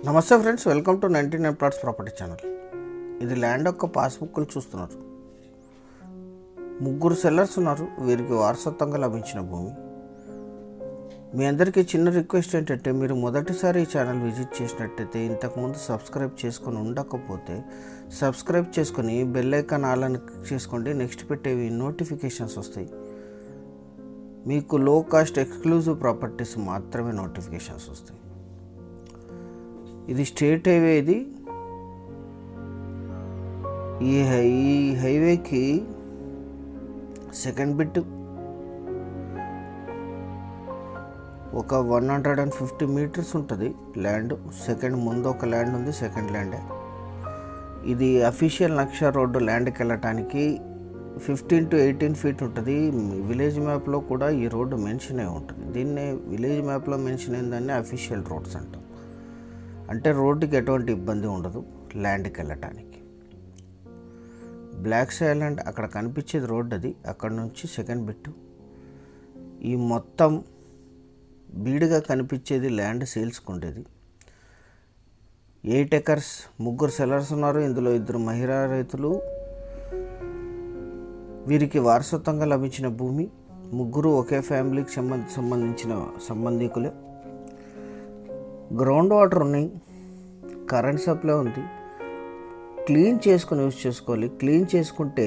నమస్తే friends, welcome to 99 plots property channel. ఇది land యొక్క పాస్బుక్లు చూస్తున్నారు. ముగ్గురు సెల్లర్స్ ఉన్నారు. వీరికి వారసత్వంగా లభించిన భూమి. మీ అందరికీ చిన్న రిక్వెస్ట్ ఏంటంటే, మీరు మొదటిసారి ఈ ఛానల్ విజిట్ చేసినట్టయితే ఇంతకుముందు సబ్స్క్రైబ్ చేసుకొని ఉండకపోతే సబ్స్క్రైబ్ చేసుకొని బెల్ ఐకాన్ ఆల్ అని క్లిక్ చేసుకోండి. నెక్స్ట్ పెట్టేవి నోటిఫికేషన్స్ వస్తాయి. మీకు లో కాస్ట్ ఎక్స్క్లూజివ్ ప్రాపర్టీస్ మాత్రమే నోటిఫికేషన్స్ వస్తాయి. ఇది స్టేట్ హైవే. ఇది ఈ హైవేకి సెకండ్ బిట్ ఒక 150 మీటర్స్ ఉంటుంది ల్యాండ్. సెకండ్ ముందు ఒక ల్యాండ్ ఉంది, సెకండ్ ల్యాండే. ఇది అఫీషియల్ నక్షా రోడ్డు. ల్యాండ్కి వెళ్ళటానికి 15 to 18 ఫీట్ ఉంటుంది. విలేజ్ మ్యాప్లో కూడా ఈ రోడ్డు మెన్షన్ అయి ఉంటుంది. దీన్నే విలేజ్ మ్యాప్లో మెన్షన్ అయిందాన్ని అఫీషియల్ రోడ్స్ అంటాం. అంటే రోడ్డుకి ఎటువంటి ఇబ్బంది ఉండదు ల్యాండ్కి వెళ్ళటానికి. బ్లాక్ ఐలాండ్ అక్కడ కనిపించేది రోడ్. అది అక్కడ నుంచి సెకండ్ బిట్. ఈ మొత్తం బీడుగా కనిపించేది ల్యాండ్ సేల్స్కి ఉండేది. 8 acres. ముగ్గురు సెల్లర్స్ ఉన్నారు. ఇందులో 2 మహిళా రైతులు. వీరికి వారసత్వంగా లభించిన భూమి. ముగ్గురు ఒకే ఫ్యామిలీకి సంబంధించిన సంబంధికులే. గ్రౌండ్ వాటర్ ఉన్నాయి, కరెంట్ సప్లై ఉంది. క్లీన్ చేసుకొని యూజ్ చేసుకోవాలి. క్లీన్ చేసుకుంటే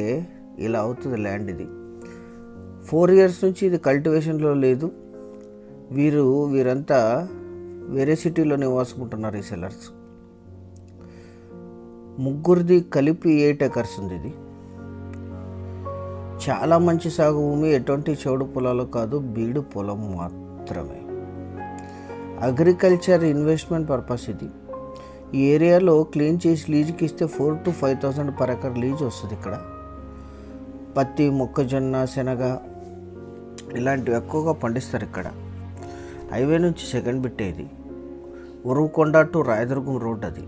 ఇలా అవుతుంది ల్యాండ్. ఇది 4 years నుంచి ఇది కల్టివేషన్లో లేదు. వీరంతా వేరే సిటీలో నివాసం ఉంటున్నారు ఈ సెల్లర్స్. ముగ్గురిది కలిపి 8 acres ఉంది. ఇది చాలా మంచి సాగు భూమి. ఎటువంటి చౌడు పొలాలు కాదు, బీడు పొలం మాత్రమే. అగ్రికల్చర్ ఇన్వెస్ట్మెంట్ పర్పస్ ఇది. ఈ ఏరియాలో క్లీన్ చేసి లీజుకి ఇస్తే 4,000 to 5,000 per acre లీజ్ వస్తుంది. ఇక్కడ పత్తి, మొక్కజొన్న, శనగ ఇలాంటివి ఎక్కువగా పండిస్తారు ఇక్కడ. హైవే నుంచి సెకండ్ బిట్టేది. ఉరువకొండ టు రాయదుర్గం రోడ్ అది.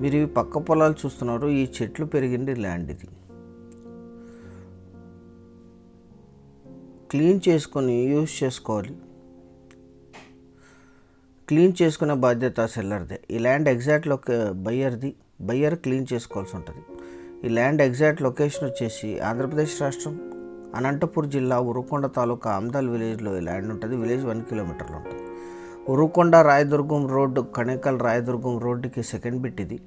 మీరు ఈ పక్క పొలాలు చూస్తున్నారు. ఈ చెట్లు పెరిగింది ల్యాండ్. ఇది క్లీన్ చేసుకొని యూజ్ చేసుకోవాలి. క్లీన్ చేసుకునే బాధ్యత సెల్లర్దే. ఈ ల్యాండ్ ఎగ్జాక్ట్ బయ్యర్ క్లీన్ చేసుకోవాల్సి ఉంటుంది. ఈ ల్యాండ్ ఎగ్జాక్ట్ లొకేషన్ వచ్చేసి ఆంధ్రప్రదేశ్ రాష్ట్రం, అనంతపూర్ జిల్లా, ఉరువకొండ తాలూకా ఆమ్దాల్ విలేజ్లో ఈ ల్యాండ్ ఉంటుంది. విలేజ్ 1 kilometer ఉంటుంది. ఉరువకొండ రాయదుర్గం రోడ్డు, కణేకల్ రాయదుర్గం రోడ్డుకి సెకండ్ బిట్ ఇది.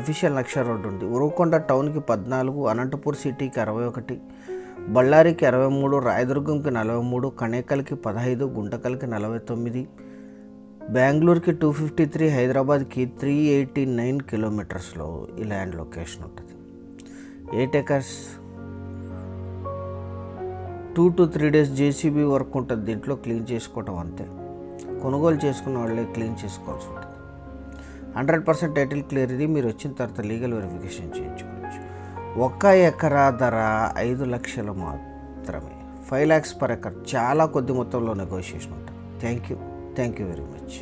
అఫీషియల్ నక్షా రోడ్డు ఉంది. ఉరువకొండ టౌన్కి 14, అనంతపూర్ సిటీకి 61, బళ్ళారికి 23, రాయదుర్గంకి 43, కణేకల్కి 15, గుంటకల్కి 49, బెంగళూరుకి 253, హైదరాబాద్కి 389 kilometers ఈ ల్యాండ్ లొకేషన్ ఉంటుంది. 8 acres. 2 to 3 days JCB work ఉంటుంది. దీంట్లో క్లీన్ చేసుకోవటం అంతే. కొనుగోలు చేసుకున్న వాళ్ళే క్లీన్ చేసుకోవాల్సి ఉంటుంది. 100% టైటిల్ క్లియర్. ఇది మీరు వచ్చిన తర్వాత లీగల్ వెరిఫికేషన్ చేయించుకోవచ్చు. 1 ఎకరా ధర 5 లక్షలు మాత్రమే. 5 lakhs per acre. చాలా కొద్ది మొత్తంలో నెగోషియేషన్ ఉంటుంది. Thank you very much.